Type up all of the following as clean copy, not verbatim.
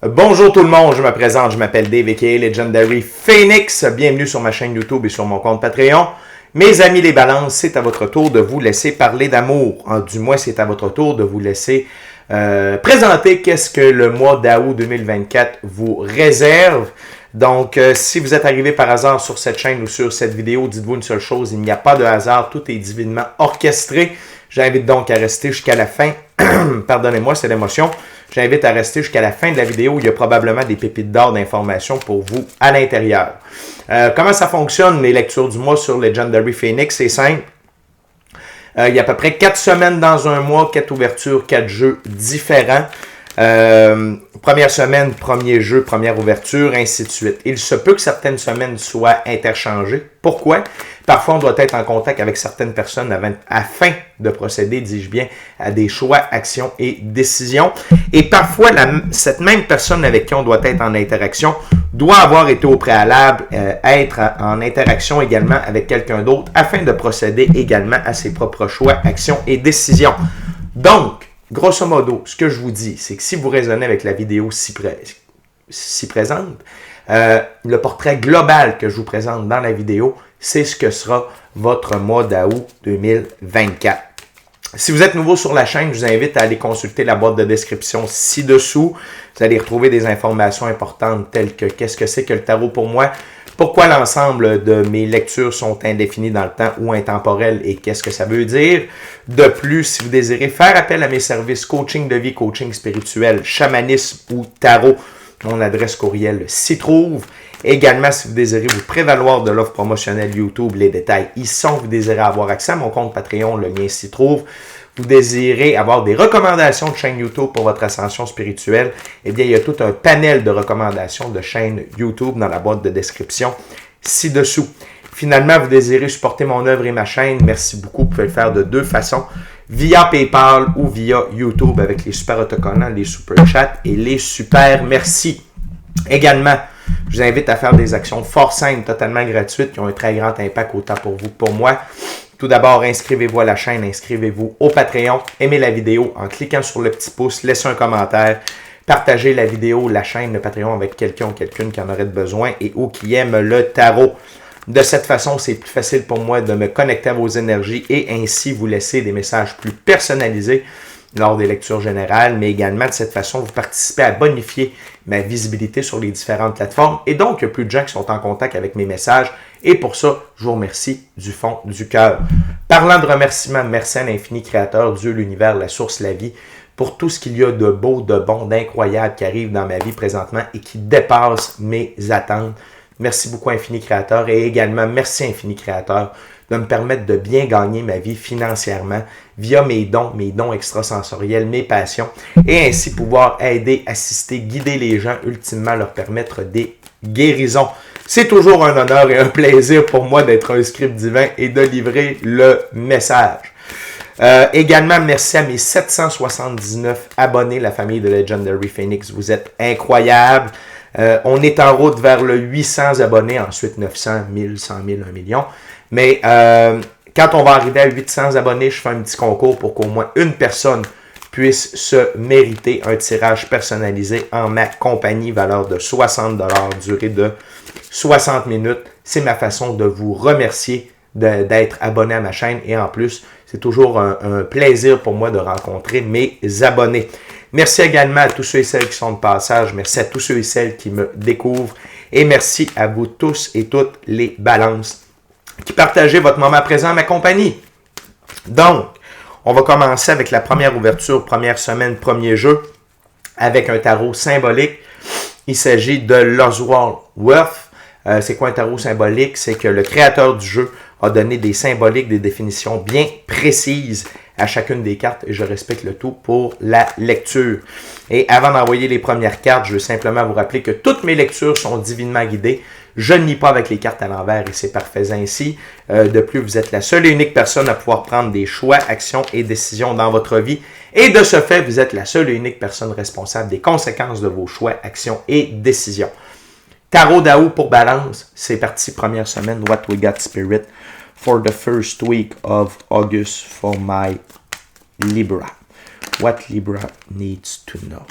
Bonjour tout le monde, je me présente, je m'appelle Dave aka Legendary Phoenix. Bienvenue sur ma chaîne YouTube et sur mon compte Patreon. Mes amis les balances, c'est à votre tour de vous laisser parler d'amour. Du moins, c'est à votre tour de vous laisser présenter qu'est-ce que le mois d'août 2024 vous réserve. Donc, si vous êtes arrivé par hasard sur cette chaîne ou sur cette vidéo, dites-vous une seule chose, il n'y a pas de hasard, tout est divinement orchestré. J'invite donc à rester jusqu'à la fin. Pardonnez-moi, c'est l'émotion. J'invite à rester jusqu'à la fin de la vidéo. Il y a probablement des pépites d'or d'informations pour vous à l'intérieur. Comment ça fonctionne, les lectures du mois sur Legendary Phoenix? C'est simple. Il y a à peu près 4 semaines dans un mois, 4 ouvertures, 4 jeux différents. Première semaine, premier jeu, première ouverture, ainsi de suite. Il se peut que certaines semaines soient interchangées. Pourquoi? Parfois, on doit être en contact avec certaines personnes afin de procéder, dis-je bien, à des choix, actions et décisions. Et parfois, cette même personne avec qui on doit être en interaction doit avoir été au préalable, être en interaction également avec quelqu'un d'autre afin de procéder également à ses propres choix, actions et décisions. Donc, grosso modo, ce que je vous dis, c'est que si vous raisonnez avec la vidéo ci présente, le portrait global que je vous présente dans la vidéo, c'est ce que sera votre mois d'août 2024. Si vous êtes nouveau sur la chaîne, je vous invite à aller consulter la boîte de description ci-dessous. Vous allez retrouver des informations importantes telles que qu'est-ce que c'est que le tarot pour moi, pourquoi l'ensemble de mes lectures sont indéfinies dans le temps ou intemporelles et qu'est-ce que ça veut dire. De plus, si vous désirez faire appel à mes services coaching de vie, coaching spirituel, chamanisme ou tarot, mon adresse courriel s'y trouve. Également, si vous désirez vous prévaloir de l'offre promotionnelle YouTube, les détails y sont. Vous désirez avoir accès à mon compte Patreon, le lien s'y trouve. Vous désirez avoir des recommandations de chaîne YouTube pour votre ascension spirituelle, eh bien, il y a tout un panel de recommandations de chaîne YouTube dans la boîte de description ci-dessous. Finalement, vous désirez supporter mon œuvre et ma chaîne, merci beaucoup. Vous pouvez le faire de deux façons, via PayPal ou via YouTube avec les super autocollants, les super chats et les super merci. Également, je vous invite à faire des actions fort simples, totalement gratuites, qui ont un très grand impact autant pour vous que pour moi. Tout d'abord, inscrivez-vous à la chaîne, inscrivez-vous au Patreon, aimez la vidéo en cliquant sur le petit pouce, laissez un commentaire, partagez la vidéo, la chaîne, le Patreon avec quelqu'un ou quelqu'une qui en aurait besoin et ou qui aime le tarot. De cette façon, c'est plus facile pour moi de me connecter à vos énergies et ainsi vous laisser des messages plus personnalisés lors des lectures générales, mais également de cette façon, vous participez à bonifier ma visibilité sur les différentes plateformes. Et donc, il y a plus de gens qui sont en contact avec mes messages. Et pour ça, je vous remercie du fond du cœur. Parlant de remerciements, merci à l'infini créateur, Dieu, l'univers, la source, la vie, pour tout ce qu'il y a de beau, de bon, d'incroyable qui arrive dans ma vie présentement et qui dépasse mes attentes. Merci beaucoup, infini créateur. Et également, merci, infini créateur, de me permettre de bien gagner ma vie financièrement via mes dons extrasensoriels, mes passions, et ainsi pouvoir aider, assister, guider les gens, ultimement leur permettre des guérisons. C'est toujours un honneur et un plaisir pour moi d'être un script divin et de livrer le message. Également, merci à mes 779 abonnés, la famille de Legendary Phoenix. Vous êtes incroyables. On est en route vers le 800 abonnés, ensuite 900, 1000, 100 000, 1 million. Mais quand on va arriver à 800 abonnés, je fais un petit concours pour qu'au moins une personne puisse se mériter un tirage personnalisé en ma compagnie, valeur de 60 $, durée de 60 minutes. C'est ma façon de vous remercier d'être abonné à ma chaîne et en plus, c'est toujours un plaisir pour moi de rencontrer mes abonnés. Merci également à tous ceux et celles qui sont de passage. Merci à tous ceux et celles qui me découvrent. Et merci à vous tous et toutes les balances qui partagez votre moment présent à ma compagnie. Donc, on va commencer avec la première ouverture, première semaine, premier jeu, avec un tarot symbolique. Il s'agit de l'Oswald Worth. C'est quoi un tarot symbolique? C'est que le créateur du jeu a donné des symboliques, des définitions bien précises à chacune des cartes et je respecte le tout pour la lecture. Et avant d'envoyer les premières cartes, je veux simplement vous rappeler que toutes mes lectures sont divinement guidées. Je ne lis pas avec les cartes à l'envers et c'est parfait ainsi. De plus, vous êtes la seule et unique personne à pouvoir prendre des choix, actions et décisions dans votre vie. Et de ce fait, vous êtes la seule et unique personne responsable des conséquences de vos choix, actions et décisions. Tarot d'août pour balance, c'est parti, première semaine. What we got spirit for the first week of August for my Libra. What Libra needs to know.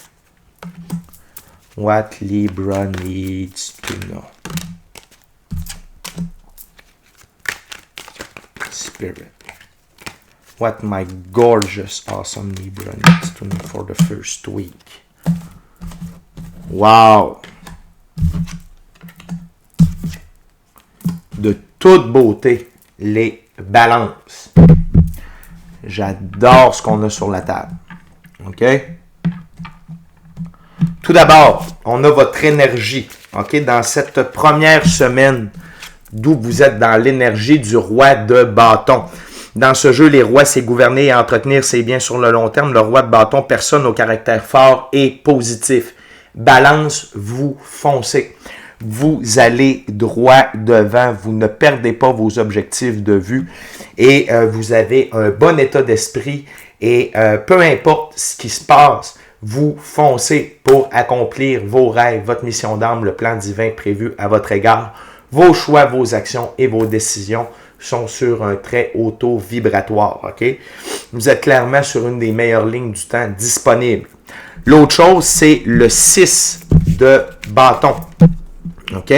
What Libra needs to know. Spirit. What my gorgeous, awesome Libra needs to know for the first week. Wow! De toute beauté, les balances. J'adore ce qu'on a sur la table. OK? Tout d'abord, on a votre énergie. OK? Dans cette première semaine, d'où vous êtes dans l'énergie du roi de bâton. Dans ce jeu, les rois, c'est gouverner et entretenir ses biens sur le long terme. Le roi de bâton, personne au caractère fort et positif. Balance, vous foncez. Vous allez droit devant. Vous ne perdez pas vos objectifs de vue. Et vous avez un bon état d'esprit. Et peu importe ce qui se passe, vous foncez pour accomplir vos rêves, votre mission d'âme, le plan divin prévu à votre égard. Vos choix, vos actions et vos décisions sont sur un très haut taux vibratoire. OK? Vous êtes clairement sur une des meilleures lignes du temps disponibles. L'autre chose, c'est le 6 de bâton. OK?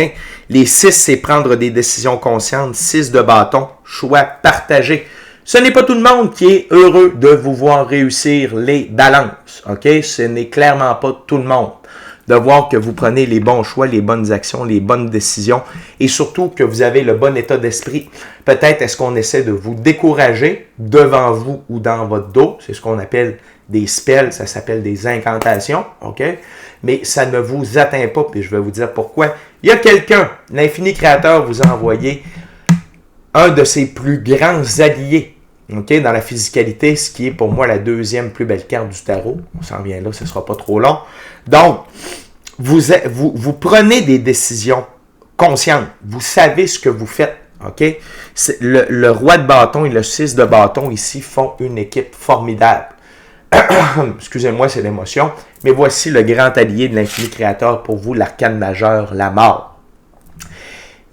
Les 6, c'est prendre des décisions conscientes. 6 de bâton, choix partagé. Ce n'est pas tout le monde qui est heureux de vous voir réussir les balances. OK? Ce n'est clairement pas tout le monde. De voir que vous prenez les bons choix, les bonnes actions, les bonnes décisions et surtout que vous avez le bon état d'esprit. Peut-être est-ce qu'on essaie de vous décourager devant vous ou dans votre dos. C'est ce qu'on appelle des spells, ça s'appelle des incantations. OK? Mais ça ne vous atteint pas, puis je vais vous dire pourquoi. Il y a quelqu'un, l'infini créateur vous a envoyé un de ses plus grands alliés. OK, dans la physicalité, ce qui est pour moi la deuxième plus belle carte du tarot. On s'en vient là, ce ne sera pas trop long. Donc, vous prenez des décisions conscientes. Vous savez ce que vous faites. OK? Le roi de bâton et le 6 de bâton ici font une équipe formidable. Excusez-moi, c'est l'émotion. Mais voici le grand allié de l'infini créateur pour vous, l'arcane majeur, la mort.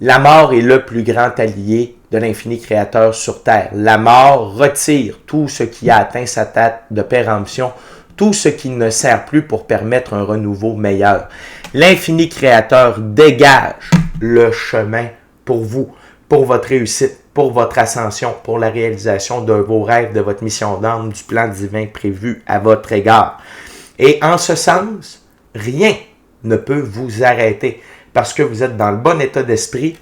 La mort est le plus grand allié de l'infini créateur sur Terre. La mort retire tout ce qui a atteint sa date de péremption, tout ce qui ne sert plus pour permettre un renouveau meilleur. L'infini créateur dégage le chemin pour vous, pour votre réussite, pour votre ascension, pour la réalisation de vos rêves, de votre mission d'âme, du plan divin prévu à votre égard. Et en ce sens, rien ne peut vous arrêter parce que vous êtes dans le bon état d'esprit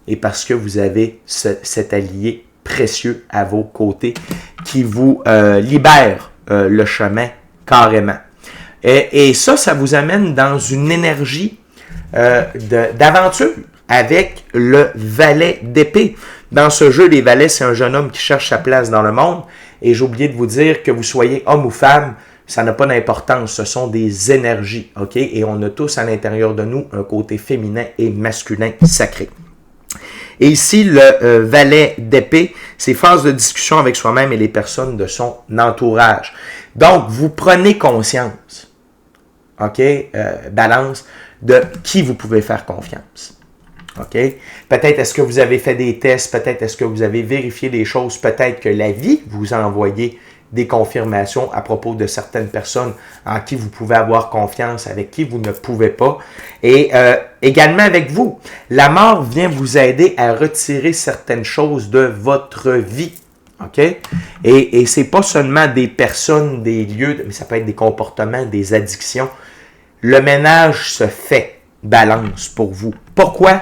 et parce que vous avez cet allié précieux à vos côtés qui vous libère le chemin carrément. Et ça vous amène dans une énergie d'aventure avec le valet d'épée. Dans ce jeu, les valets, c'est un jeune homme qui cherche sa place dans le monde. Et j'ai oublié de vous dire que vous soyez homme ou femme, ça n'a pas d'importance. Ce sont des énergies, OK? Et on a tous à l'intérieur de nous un côté féminin et masculin sacré. Et ici, le valet d'épée, c'est phase de discussion avec soi-même et les personnes de son entourage. Donc, vous prenez conscience, OK, balance, de qui vous pouvez faire confiance. OK? Peut-être est-ce que vous avez fait des tests, peut-être est-ce que vous avez vérifié des choses, peut-être que la vie vous a envoyé des confirmations à propos de certaines personnes en qui vous pouvez avoir confiance, avec qui vous ne pouvez pas. Et également avec vous, la mort vient vous aider à retirer certaines choses de votre vie. OK? Et c'est pas seulement des personnes, des lieux, mais ça peut être des comportements, des addictions. Le ménage se fait, balance pour vous. Pourquoi?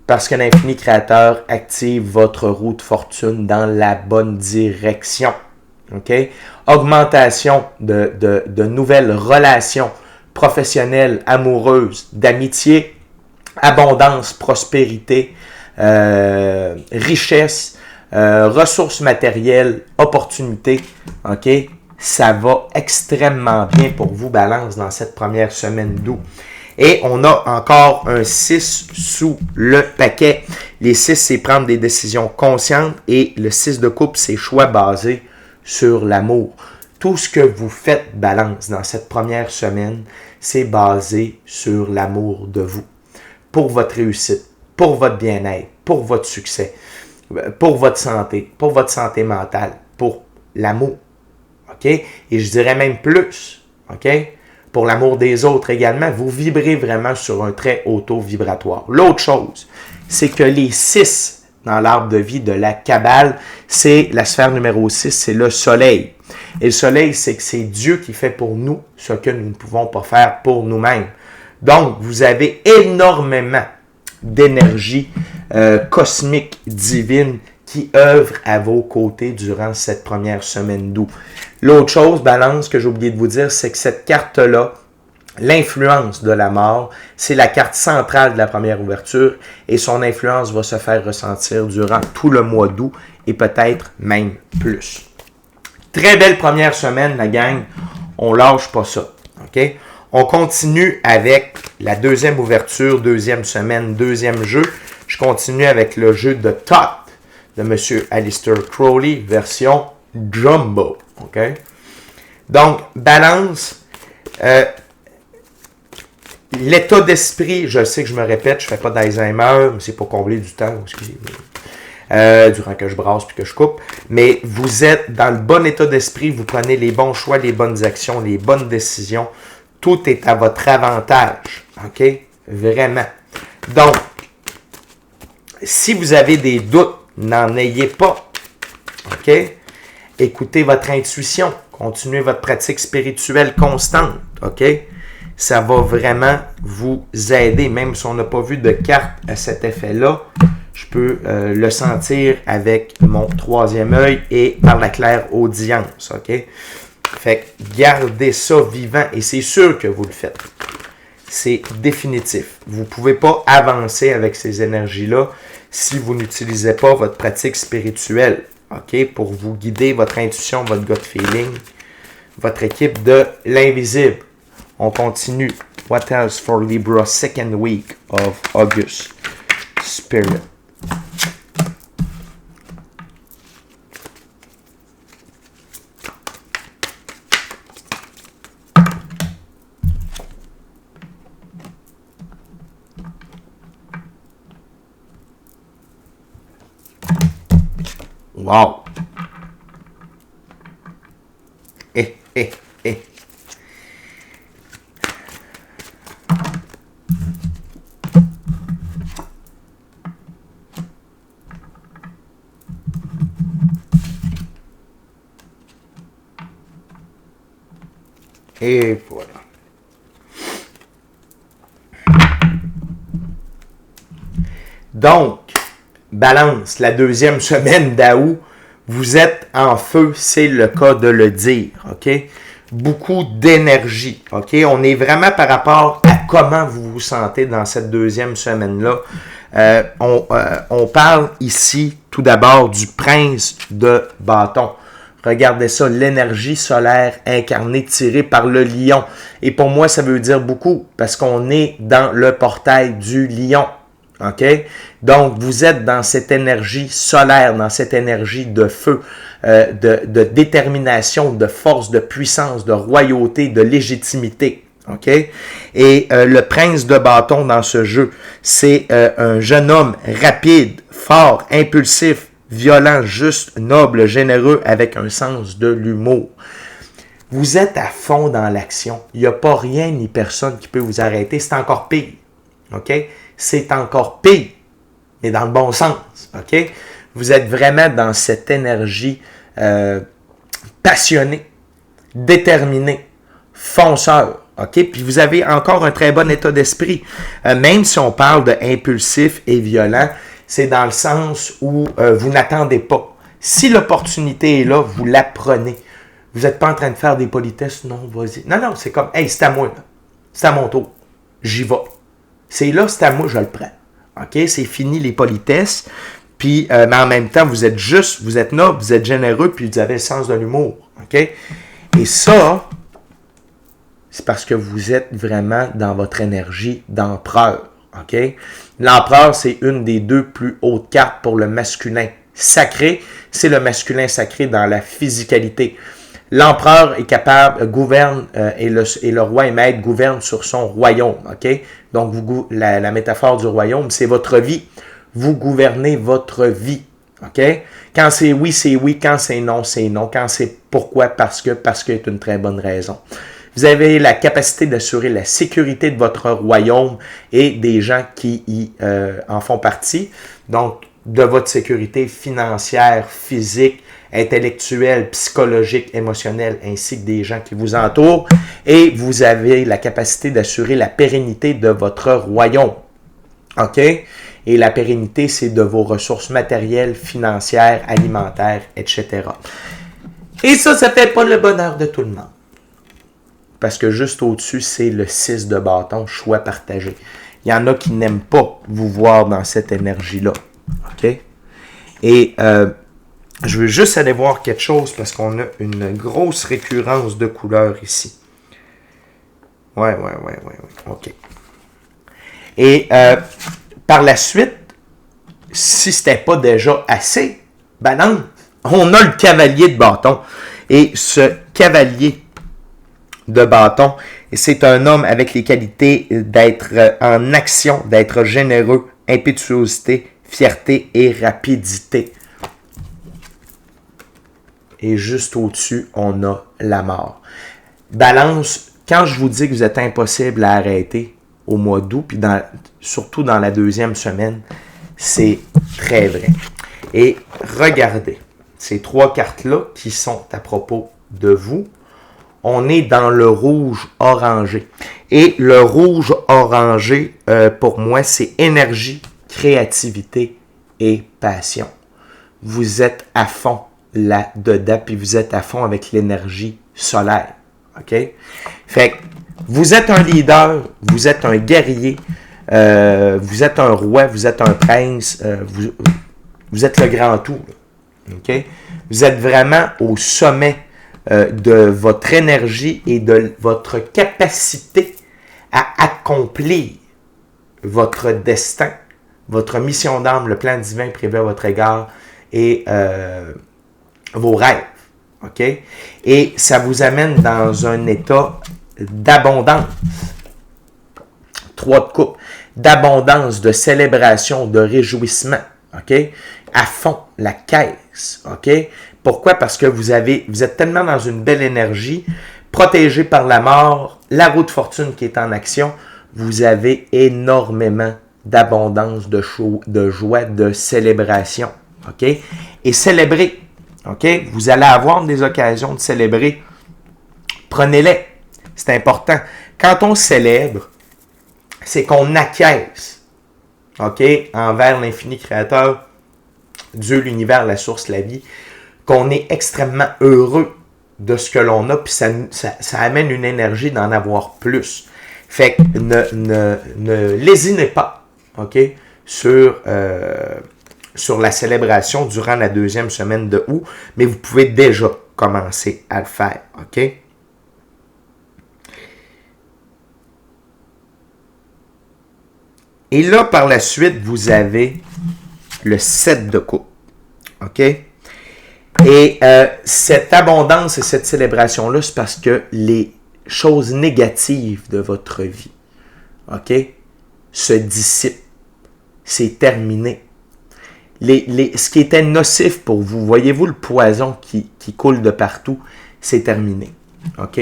Parce que l'infini créateur active votre roue de fortune dans la bonne direction. OK? Augmentation de nouvelles relations professionnelles, amoureuses, d'amitié, abondance, prospérité, richesse, ressources matérielles, opportunités. OK? Ça va extrêmement bien pour vous, Balance, dans cette première semaine d'août. Et on a encore un 6 sous le paquet. Les 6, c'est prendre des décisions conscientes et le 6 de coupe, c'est choix basés sur l'amour. Tout ce que vous faites, Balance, dans cette première semaine, c'est basé sur l'amour de vous. Pour votre réussite, pour votre bien-être, pour votre succès, pour votre santé mentale, pour l'amour. OK? Et je dirais même plus. OK? pour l'amour des autres également, vous vibrez vraiment sur un très haut taux vibratoire. L'autre chose, c'est que les 6 dans l'arbre de vie de la Kabbale, c'est la sphère numéro 6, c'est le soleil. Et le soleil, c'est que c'est Dieu qui fait pour nous ce que nous ne pouvons pas faire pour nous-mêmes. Donc, vous avez énormément d'énergie cosmique, divine, qui œuvre à vos côtés durant cette première semaine d'août. L'autre chose, balance, que j'ai oublié de vous dire, c'est que cette carte-là, l'influence de la mort, c'est la carte centrale de la première ouverture et son influence va se faire ressentir durant tout le mois d'août et peut-être même plus. Très belle première semaine, la gang. On lâche pas ça. OK? On continue avec la deuxième ouverture, deuxième semaine, deuxième jeu. Je continue avec le jeu de Tot de M. Aleister Crowley, version Jumbo. OK? Donc, balance. L'état d'esprit, je sais que je me répète, je ne fais pas d'Alzheimer, mais c'est pour combler du temps, excusez-moi, durant que je brasse puis que je coupe. Mais vous êtes dans le bon état d'esprit, vous prenez les bons choix, les bonnes actions, les bonnes décisions. Tout est à votre avantage. OK? Vraiment. Donc, si vous avez des doutes, n'en ayez pas. OK? Écoutez votre intuition. Continuez votre pratique spirituelle constante. OK? Ça va vraiment vous aider. Même si on n'a pas vu de carte à cet effet-là, je peux le sentir avec mon troisième œil et par la claire audience. OK? Fait que gardez ça vivant et c'est sûr que vous le faites. C'est définitif. Vous ne pouvez pas avancer avec ces énergies-là si vous n'utilisez pas votre pratique spirituelle. OK? Pour vous guider, votre intuition, votre gut feeling, votre équipe de l'invisible. On continue. What else for Libra, second week of August? Spirit. Wow! Eh. Et voilà. Donc, balance, la deuxième semaine d'août, vous êtes en feu, c'est le cas de le dire, OK? Beaucoup d'énergie, OK? On est vraiment par rapport à comment vous vous sentez dans cette deuxième semaine-là. On parle ici, tout d'abord, du prince de bâton. Regardez ça, l'énergie solaire incarnée, tirée par le lion. Et pour moi, ça veut dire beaucoup, parce qu'on est dans le portail du lion. OK? Donc, vous êtes dans cette énergie solaire, dans cette énergie de feu, de détermination, de force, de puissance, de royauté, de légitimité. OK? Et le prince de bâton dans ce jeu, c'est un jeune homme rapide, fort, impulsif, violent, juste, noble, généreux, avec un sens de l'humour. Vous êtes à fond dans l'action. Il n'y a pas rien ni personne qui peut vous arrêter. C'est encore pire. OK? C'est encore pire, mais dans le bon sens. OK? Vous êtes vraiment dans cette énergie passionnée, déterminée, fonceur. OK? Puis vous avez encore un très bon état d'esprit. Même si on parle de impulsif et violent, c'est dans le sens où vous n'attendez pas. Si l'opportunité est là, vous la prenez. Vous n'êtes pas en train de faire des politesses. Non, vas-y. Non, c'est comme, hey, c'est à moi. Là. C'est à mon tour. J'y vais. C'est là, c'est à moi, je le prends. OK? C'est fini les politesses. Puis, mais en même temps, vous êtes juste, vous êtes noble, vous êtes généreux, puis vous avez le sens de l'humour. OK? Et ça, c'est parce que vous êtes vraiment dans votre énergie d'empereur. OK? L'empereur, c'est une des deux plus hautes cartes pour le masculin sacré. C'est le masculin sacré dans la physicalité. L'empereur est capable, gouverne, et le roi et maître gouverne sur son royaume. OK? Donc, la métaphore du royaume, c'est votre vie. Vous gouvernez votre vie. OK? Quand c'est oui, c'est oui. Quand c'est non, c'est non. Quand c'est pourquoi, parce que est une très bonne raison. Vous avez la capacité d'assurer la sécurité de votre royaume et des gens qui en font partie. Donc, de votre sécurité financière, physique, intellectuelle, psychologique, émotionnelle, ainsi que des gens qui vous entourent. Et vous avez la capacité d'assurer la pérennité de votre royaume. OK? Et la pérennité, c'est de vos ressources matérielles, financières, alimentaires, etc. Et ça ne fait pas le bonheur de tout le monde. Parce que juste au-dessus, c'est le 6 de bâton, choix partagé. Il y en a qui n'aiment pas vous voir dans cette énergie-là. OK? Et je veux juste aller voir quelque chose parce qu'on a une grosse récurrence de couleurs ici. Ouais. OK. Et par la suite, si ce n'était pas déjà assez, ben non, on a le cavalier de bâton. Et ce cavalier de bâton, c'est un homme avec les qualités d'être en action, d'être généreux, impétuosité, fierté et rapidité. Et juste au-dessus, on a la mort. Balance, quand je vous dis que vous êtes impossible à arrêter au mois d'août, puis surtout dans la deuxième semaine, c'est très vrai. Et regardez, ces trois cartes-là qui sont à propos de vous, on est dans le rouge orangé. Et le rouge orangé, pour moi, c'est énergie, créativité et passion. Vous êtes à fond là-dedans, puis vous êtes à fond avec l'énergie solaire. OK? Fait que vous êtes un leader, vous êtes un guerrier, vous êtes un roi, vous êtes un prince, vous êtes le grand tout. OK? Vous êtes vraiment au sommet de votre énergie et de votre capacité à accomplir votre destin, votre mission d'âme, le plan divin prévu à votre égard et vos rêves. OK? Et ça vous amène dans un état d'abondance. 3 de coupe. D'abondance, de célébration, de réjouissement. OK? À fond, la caisse. OK? Pourquoi? Parce que vous êtes tellement dans une belle énergie, protégé par la mort, la roue de fortune qui est en action, vous avez énormément d'abondance, de joie, de célébration. OK? Et célébrer. OK? Vous allez avoir des occasions de célébrer. Prenez-les. C'est important. Quand on célèbre, c'est qu'on acquiesce. OK? Envers l'infini créateur, Dieu, l'univers, la source, la vie, qu'on est extrêmement heureux de ce que l'on a, puis ça amène une énergie d'en avoir plus. Fait que ne lésinez pas, OK, sur la célébration durant la deuxième semaine de août, mais vous pouvez déjà commencer à le faire, OK? Et là, par la suite, vous avez le 7 de coupe, OK? Et cette abondance et cette célébration-là, c'est parce que les choses négatives de votre vie, OK, se dissipent. C'est terminé. Ce qui était nocif pour vous, voyez-vous le poison qui coule de partout, c'est terminé. OK?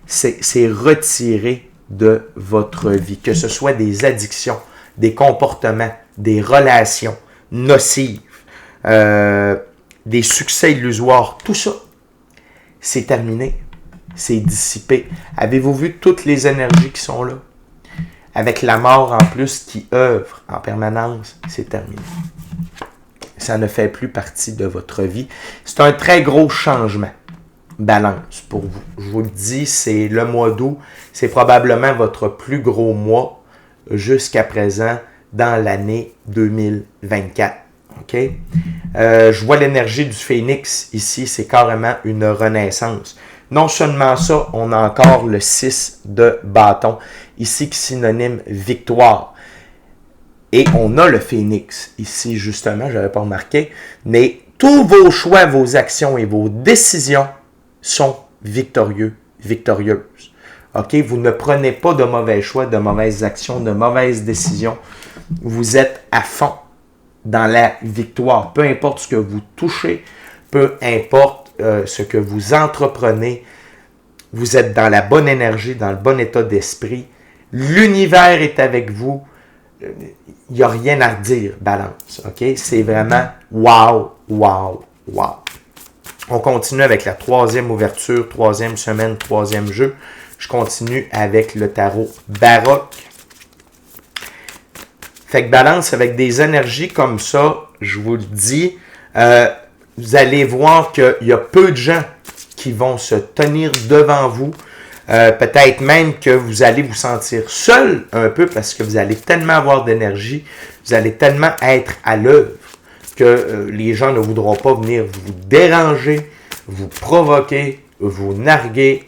C'est retiré de votre vie. Que ce soit des addictions, des comportements, des relations nocives, des succès illusoires, tout ça, c'est terminé, c'est dissipé. Avez-vous vu toutes les énergies qui sont là? Avec la mort en plus qui œuvre en permanence, c'est terminé. Ça ne fait plus partie de votre vie. C'est un très gros changement. Balance pour vous. Je vous le dis, c'est le mois d'août, c'est probablement votre plus gros mois jusqu'à présent dans l'année 2024. OK? Je vois l'énergie du phénix ici, c'est carrément une renaissance. Non seulement ça, on a encore le 6 de bâton, ici qui synonyme victoire. Et on a le phénix ici, justement, je n'avais pas remarqué, mais tous vos choix, vos actions et vos décisions sont victorieuses. OK? Vous ne prenez pas de mauvais choix, de mauvaises actions, de mauvaises décisions. Vous êtes à fond dans la victoire. Peu importe ce que vous touchez, peu importe ce que vous entreprenez, Vous êtes dans la bonne énergie, dans le bon état d'esprit. L'univers est avec vous. Il n'y a rien à redire, balance. OK? C'est vraiment wow, wow, wow. On continue avec la troisième ouverture, troisième semaine, troisième jeu. Je continue avec le tarot baroque. Fait que balance, avec des énergies comme ça, je vous le dis, vous allez voir qu'il y a peu de gens qui vont se tenir devant vous. Peut-être même que vous allez vous sentir seul un peu parce que vous allez tellement avoir d'énergie, vous allez tellement être à l'œuvre que les gens ne voudront pas venir vous déranger, vous provoquer, vous narguer.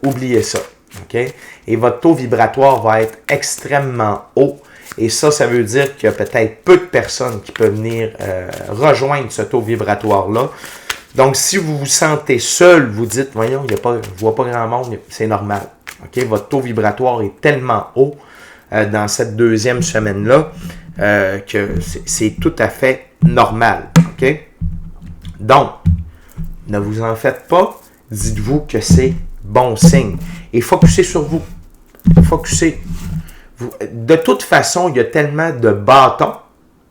Oubliez ça. Okay? Et votre taux vibratoire va être extrêmement haut. Et ça veut dire qu'il y a peut-être peu de personnes qui peuvent venir rejoindre ce taux vibratoire-là. Donc, si vous vous sentez seul, vous dites, voyons, je ne vois pas grand monde, c'est normal. Okay? Votre taux vibratoire est tellement haut dans cette deuxième semaine-là que c'est tout à fait normal. Okay? Donc, ne vous en faites pas. Dites-vous que c'est bon signe. Et focussez sur vous. Focussez. De toute façon, il y a tellement de bâtons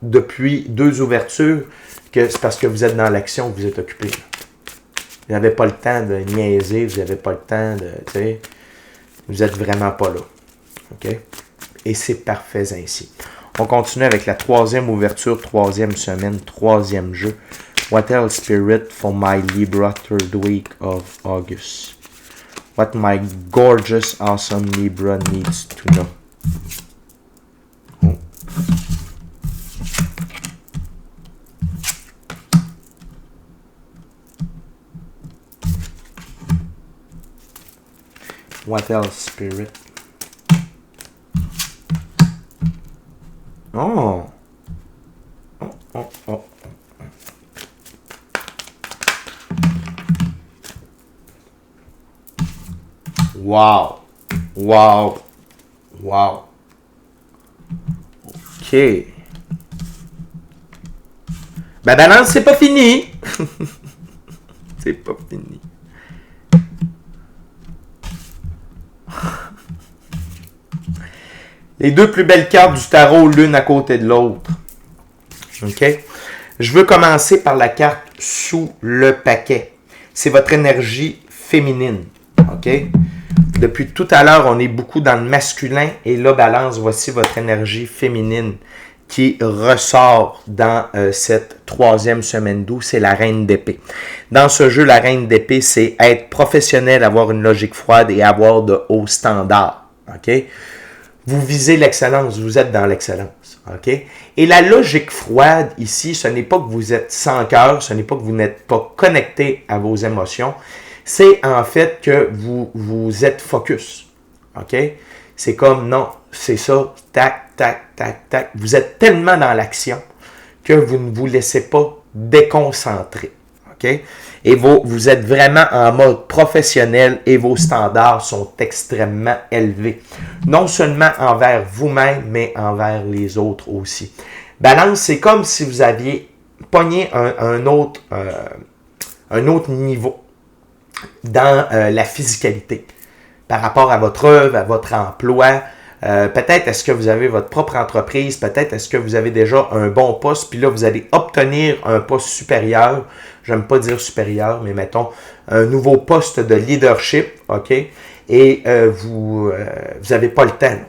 depuis deux ouvertures que c'est parce que vous êtes dans l'action que vous êtes occupé. Vous n'avez pas le temps de niaiser, vous n'avez pas le temps de... Tu sais, vous n'êtes vraiment pas là. OK? Et c'est parfait ainsi. On continue avec la troisième ouverture, troisième semaine, troisième jeu. What else, Spirit, for my Libra third week of August? What my gorgeous, awesome Libra needs to know. Oh. What else, Spirit? Oh! Oh, oh, oh. Wow! Wow! Wow! OK. Ben, balance, c'est pas fini! C'est pas fini. Les deux plus belles cartes du tarot, l'une à côté de l'autre. OK? Je veux commencer par la carte sous le paquet. C'est votre énergie féminine. OK? Depuis tout à l'heure, on est beaucoup dans le masculin. Et là, balance, voici votre énergie féminine qui ressort dans cette troisième semaine d'août. C'est la reine d'épée. Dans ce jeu, la reine d'épée, c'est être professionnel, avoir une logique froide et avoir de hauts standards. OK? Vous visez l'excellence, vous êtes dans l'excellence. OK? Et la logique froide ici, ce n'est pas que vous êtes sans cœur, ce n'est pas que vous n'êtes pas connecté à vos émotions, c'est en fait que vous êtes focus. OK? C'est comme, non, c'est ça, tac, tac, tac, tac. Vous êtes tellement dans l'action que vous ne vous laissez pas déconcentrer. OK? Et vous êtes vraiment en mode professionnel et vos standards sont extrêmement élevés. Non seulement envers vous-même, mais envers les autres aussi. Balance, c'est comme si vous aviez pogné un autre niveau dans la physicalité par rapport à votre œuvre, à votre emploi. Peut-être est-ce que vous avez votre propre entreprise, peut-être est-ce que vous avez déjà un bon poste, puis là vous allez obtenir un poste supérieur, j'aime pas dire supérieur, mais mettons un nouveau poste de leadership, OK? Et vous avez pas le temps. Tu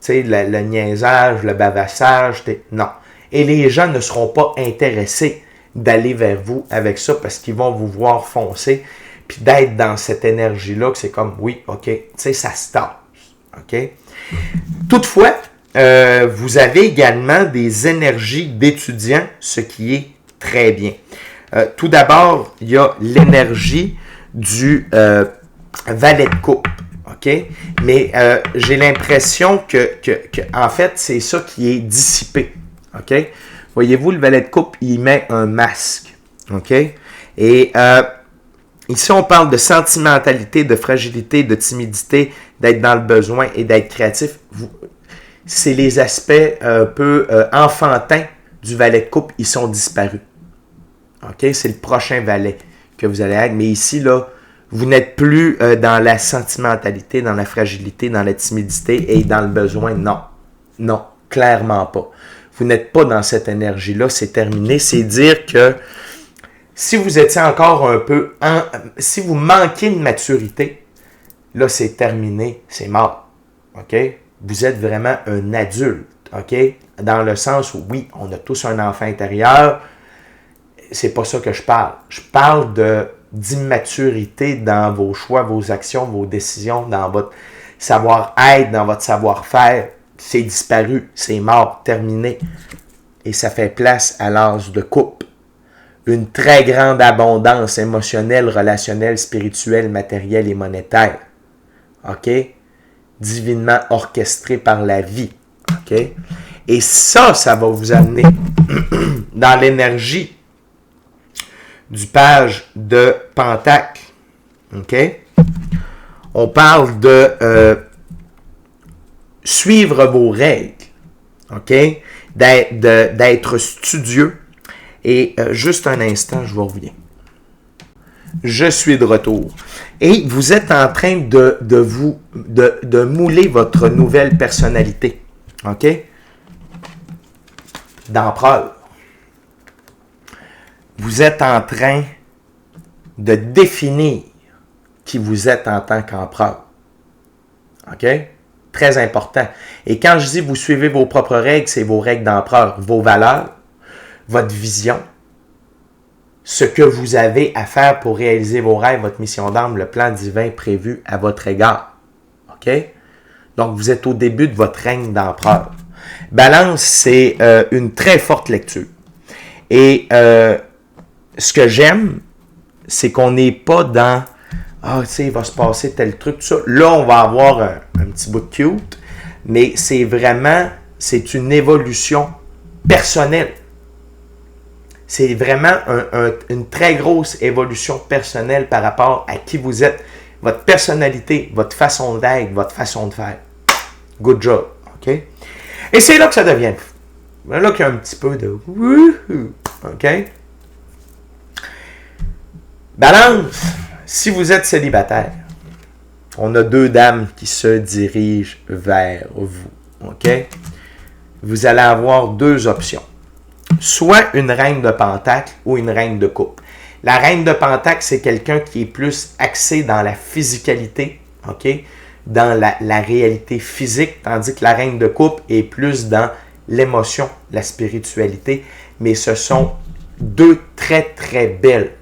sais, le niaisage, le bavassage, non. Et les gens ne seront pas intéressés d'aller vers vous avec ça parce qu'ils vont vous voir foncer, puis d'être dans cette énergie-là, que c'est comme, oui, OK, tu sais, ça se tasse, OK? Toutefois, vous avez également des énergies d'étudiants, ce qui est très bien. Tout d'abord, il y a l'énergie du valet de coupe, OK? Mais j'ai l'impression que en fait, c'est ça qui est dissipé, OK? Voyez-vous, le valet de coupe, il met un masque, OK? Et ici, on parle de sentimentalité, de fragilité, de timidité, d'être dans le besoin et d'être créatif. C'est les aspects un peu enfantins du valet de coupe, ils sont disparus. OK? C'est le prochain valet que vous allez être. Mais ici, là, Vous n'êtes plus dans la sentimentalité, dans la fragilité, dans la timidité et dans le besoin. Non. Non, clairement pas. Vous n'êtes pas dans cette énergie-là. C'est terminé. C'est dire que si vous étiez encore un peu... si vous manquez de maturité, là, c'est terminé. C'est mort. OK? Vous êtes vraiment un adulte. OK? Dans le sens où, oui, on a tous un enfant intérieur. C'est pas ça que je parle. Je parle d'immaturité dans vos choix, vos actions, vos décisions, dans votre savoir-être, dans votre savoir-faire. C'est disparu, c'est mort, terminé. Et ça fait place à l'âge de coupe. Une très grande abondance émotionnelle, relationnelle, spirituelle, matérielle et monétaire. OK? Divinement orchestré par la vie. OK? Et ça va vous amener dans l'énergie du page de Pentacle. OK? On parle de suivre vos règles. OK? D'être studieux. Et juste un instant, je vous reviens. Je suis de retour. Et vous êtes en train de mouler votre nouvelle personnalité. OK? D'empereur. Vous êtes en train de définir qui vous êtes en tant qu'empereur. OK? Très important. Et quand je dis vous suivez vos propres règles, c'est vos règles d'empereur, vos valeurs, votre vision, ce que vous avez à faire pour réaliser vos rêves, votre mission d'âme, le plan divin prévu à votre égard. OK? Donc, vous êtes au début de votre règne d'empereur. Balance, c'est une très forte lecture. Et ce que j'aime, c'est qu'on n'est pas dans « Ah, tu sais, il va se passer tel truc, tout ça. » Là, on va avoir un petit bout de cute, mais c'est vraiment, c'est une évolution personnelle. C'est vraiment une très grosse évolution personnelle par rapport à qui vous êtes, votre personnalité, votre façon d'être, votre façon de faire. Good job, OK? Et c'est là que ça devient. Là qu'il y a un petit peu de wouhou, OK? Balance, si vous êtes célibataire, on a deux dames qui se dirigent vers vous, OK? Vous allez avoir deux options. Soit une reine de pentacle ou une reine de coupe. La reine de pentacle, c'est quelqu'un qui est plus axé dans la physicalité, OK? Dans la réalité physique, tandis que la reine de coupe est plus dans l'émotion, la spiritualité. Mais ce sont deux très, très belles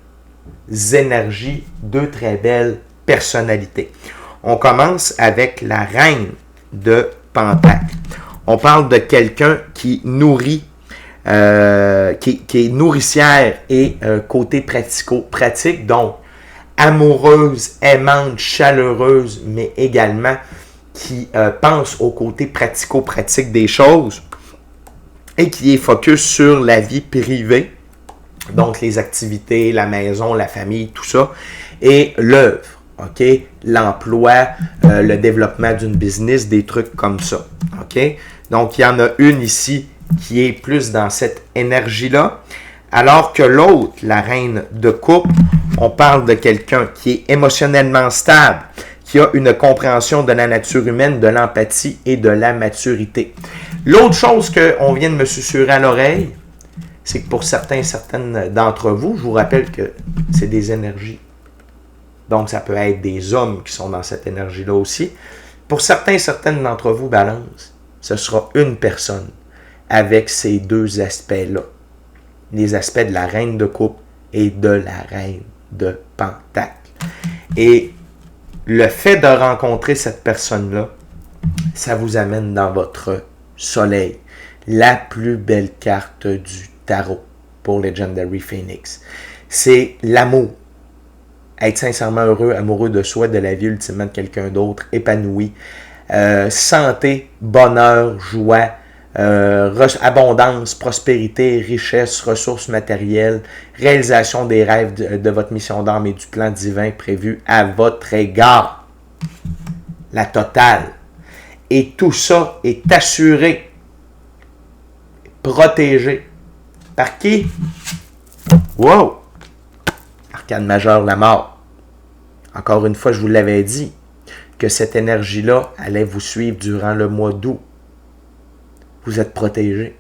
énergies, deux très belles personnalités. On commence avec la reine de pentacle. On parle de quelqu'un qui nourrit, qui est nourricière et côté pratico-pratique, donc amoureuse, aimante, chaleureuse, mais également qui pense au côté pratico-pratique des choses et qui est focus sur la vie privée, donc les activités, la maison, la famille, tout ça, et l'œuvre, OK? L'emploi, le développement d'une business, des trucs comme ça, OK? Donc, il y en a une ici qui est plus dans cette énergie-là, alors que l'autre, la reine de coupe, on parle de quelqu'un qui est émotionnellement stable, qui a une compréhension de la nature humaine, de l'empathie et de la maturité. L'autre chose qu'on vient de me susurrer à l'oreille, c'est que pour certaines d'entre vous, je vous rappelle que c'est des énergies. Donc, ça peut être des hommes qui sont dans cette énergie-là aussi. Pour certaines d'entre vous, balance, ce sera une personne avec ces deux aspects-là. Les aspects de la reine de coupe et de la reine de pentacle. Et le fait de rencontrer cette personne-là, ça vous amène dans votre soleil. La plus belle carte du tarot pour Legendary Phoenix. C'est l'amour. Être sincèrement heureux, amoureux de soi, de la vie, ultimement de quelqu'un d'autre, épanoui. Santé, bonheur, joie, abondance, prospérité, richesse, ressources matérielles, réalisation des rêves de votre mission d'âme et du plan divin prévu à votre égard. La totale. Et tout ça est assuré, protégé. Par qui? Wow! Arcane majeur, la mort. Encore une fois, je vous l'avais dit, que cette énergie-là allait vous suivre durant le mois d'août. Vous êtes protégé.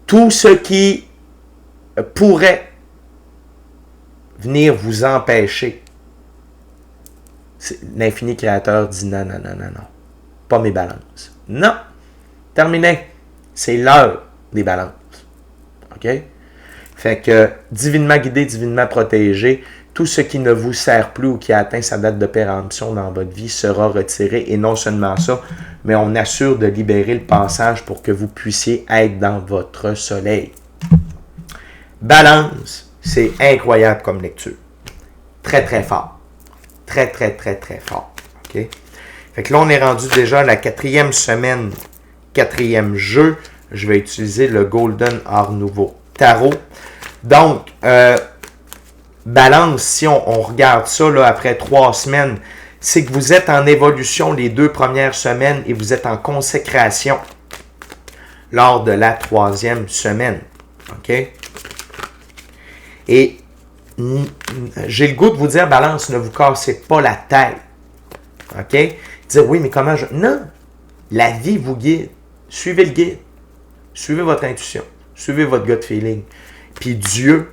Tout ce qui pourrait venir vous empêcher, l'infini créateur dit non, non, non, non, non. Pas mes balances. Non. Terminé. C'est l'heure des balances. OK? Fait que, divinement guidé, divinement protégé, tout ce qui ne vous sert plus ou qui a atteint sa date de péremption dans votre vie sera retiré. Et non seulement ça, mais on assure de libérer le passage pour que vous puissiez être dans votre soleil. Balance, c'est incroyable comme lecture. Très, très fort. Très, très, très, très fort. OK? Fait que là, on est rendu déjà à la 4e semaine, 4e jeu. Je vais utiliser le Golden Art Nouveau Tarot. Donc, balance, si on regarde ça là, après 3 semaines, c'est que vous êtes en évolution les 2 premières semaines et vous êtes en consécration lors de la 3e semaine. OK? Et j'ai le goût de vous dire, balance, ne vous cassez pas la tête. OK? Dire, oui, mais comment je... Non! La vie vous guide. Suivez le guide. Suivez votre intuition. Suivez votre gut feeling. Puis Dieu,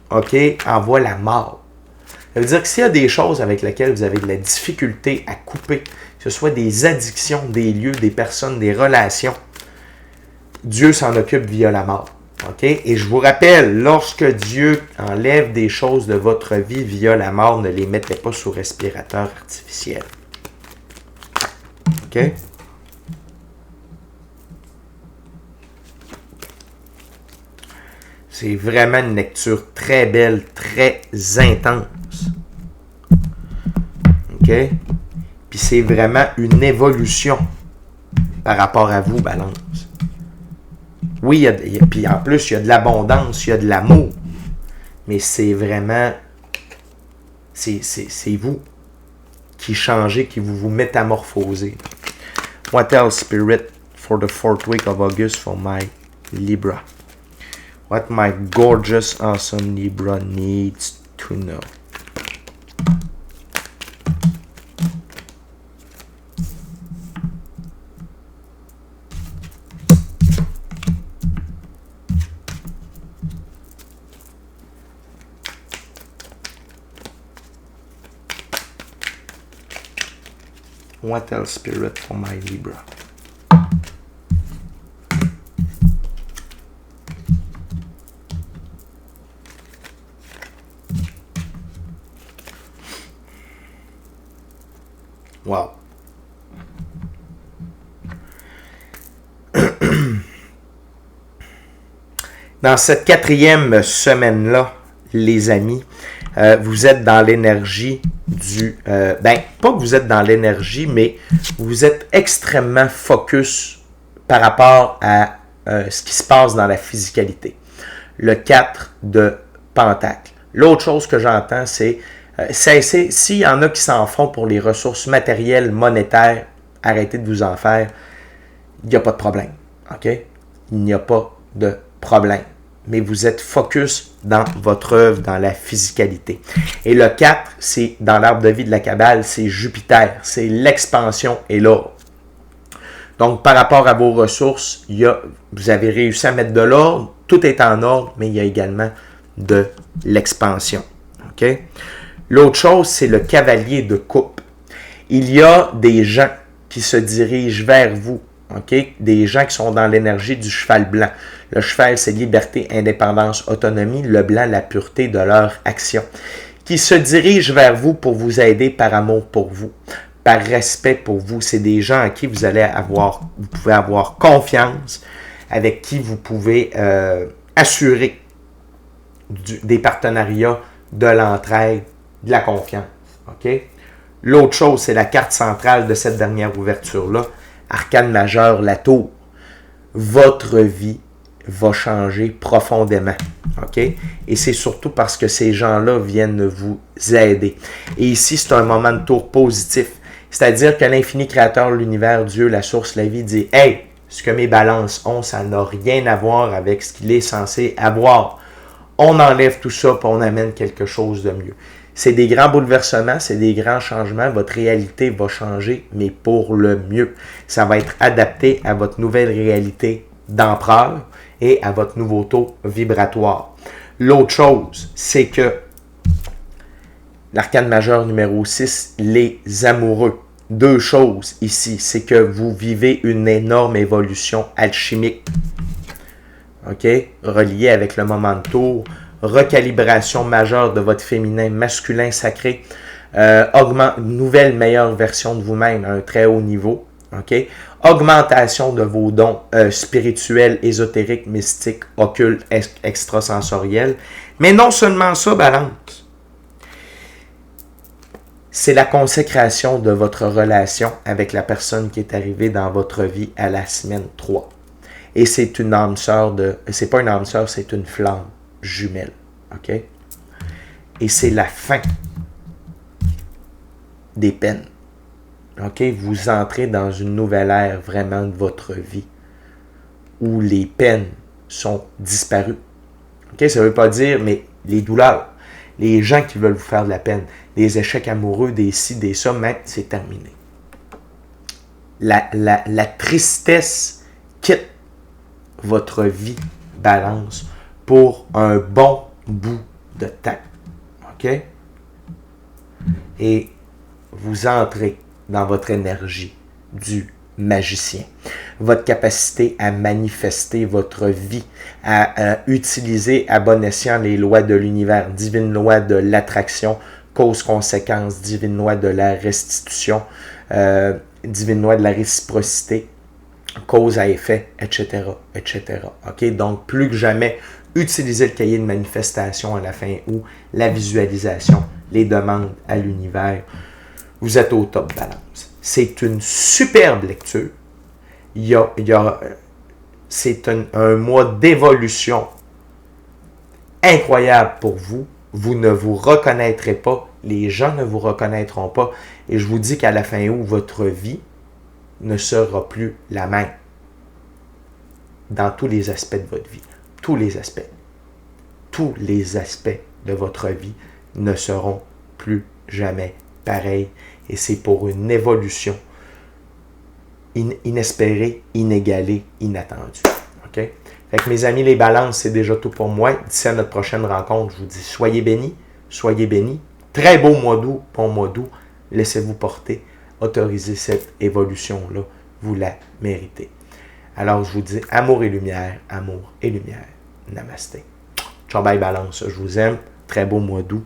OK, envoie la mort. Ça veut dire que s'il y a des choses avec lesquelles vous avez de la difficulté à couper, que ce soit des addictions, des lieux, des personnes, des relations, Dieu s'en occupe via la mort. OK? Et je vous rappelle, lorsque Dieu enlève des choses de votre vie via la mort, ne les mettez pas sous respirateur artificiel. OK? C'est vraiment une lecture très belle, très intense. OK? Puis c'est vraiment une évolution par rapport à vous, balance. Oui, puis en plus, il y a de l'abondance, il y a de l'amour. Mais c'est vraiment... C'est vous qui changez, qui vous métamorphosez. What else, Spirit, for the 4th week of August for my Libra? What my gorgeous, awesome Libra needs to know. What else, Spirit, for my Libra? Wow. Dans cette 4e semaine-là, les amis, vous êtes dans l'énergie du... pas que vous êtes dans l'énergie, mais vous êtes extrêmement focus par rapport à ce qui se passe dans la physicalité. Le 4 de Pentacle. L'autre chose que j'entends, c'est s'il y en a qui s'en font pour les ressources matérielles, monétaires, arrêtez de vous en faire. Il n'y a pas de problème. OK? Il n'y a pas de problème. Mais vous êtes focus dans votre œuvre, dans la physicalité. Et le 4, c'est dans l'arbre de vie de la Kabbale, c'est Jupiter. C'est l'expansion et l'ordre. Donc, par rapport à vos ressources, vous avez réussi à mettre de l'ordre. Tout est en ordre, mais il y a également de l'expansion. OK? L'autre chose, c'est le cavalier de coupe. Il y a des gens qui se dirigent vers vous. Okay? Des gens qui sont dans l'énergie du cheval blanc. Le cheval, c'est liberté, indépendance, autonomie. Le blanc, la pureté de leur action. Qui se dirigent vers vous pour vous aider par amour pour vous, par respect pour vous. C'est des gens à qui vous pouvez avoir confiance, avec qui vous pouvez assurer des partenariats, de l'entraide, de la confiance. OK? L'autre chose, c'est la carte centrale de cette dernière ouverture-là. Arcane majeur, la tour. Votre vie va changer profondément. OK? Et c'est surtout parce que ces gens-là viennent vous aider. Et ici, c'est un moment de tour positif. C'est-à-dire que l'infini créateur, l'univers, Dieu, la source, la vie, dit « Hey, ce que mes balances ont, ça n'a rien à voir avec ce qu'il est censé avoir. On enlève tout ça et on amène quelque chose de mieux. » C'est des grands bouleversements, c'est des grands changements. Votre réalité va changer, mais pour le mieux. Ça va être adapté à votre nouvelle réalité d'empereur et à votre nouveau taux vibratoire. L'autre chose, c'est que l'arcane majeur numéro 6, les amoureux. Deux choses ici, c'est que vous vivez une énorme évolution alchimique. OK? Reliée avec le moment de tour, recalibration majeure de votre féminin, masculin sacré, nouvelle meilleure version de vous-même à un très haut niveau. OK? Augmentation de vos dons spirituels, ésotériques, mystiques, occultes, extrasensoriels. Mais non seulement ça, Balance. C'est la consécration de votre relation avec la personne qui est arrivée dans votre vie à la semaine 3. Et c'est une âme sœur c'est pas une âme sœur, c'est une flamme jumelle. OK? Et c'est la fin des peines. OK? Vous entrez dans une nouvelle ère vraiment de votre vie où les peines sont disparues. OK? Ça ne veut pas dire, mais les douleurs, les gens qui veulent vous faire de la peine, les échecs amoureux, des ci, des ça, même, c'est terminé. La tristesse quitte votre vie, Balance, pour un bon bout de temps. OK? Et vous entrez dans votre énergie du magicien. Votre capacité à manifester votre vie, à utiliser à bon escient les lois de l'univers, divine loi de l'attraction, cause-conséquence, divine loi de la restitution, divine loi de la réciprocité, cause à effet, etc., etc. OK? Donc, plus que jamais, utilisez le cahier de manifestation à la fin ou la visualisation, les demandes à l'univers. Vous êtes au top, Balance. C'est une superbe lecture. C'est un mois d'évolution incroyable pour vous. Vous ne vous reconnaîtrez pas. Les gens ne vous reconnaîtront pas. Et je vous dis qu'à la fin août, votre vie ne sera plus la même. Dans tous les aspects de votre vie. Tous les aspects. Tous les aspects de votre vie ne seront plus jamais pareils. Et c'est pour une évolution inespérée, inégalée, inattendue. OK? Fait que mes amis, les balances, c'est déjà tout pour moi. D'ici à notre prochaine rencontre, je vous dis soyez bénis, soyez bénis. Très beau mois d'août, bon mois d'août. Laissez-vous porter. Autorisez cette évolution-là. Vous la méritez. Alors, je vous dis amour et lumière, amour et lumière. Namasté. Ciao, bye, balance. Je vous aime. Très beau mois d'août.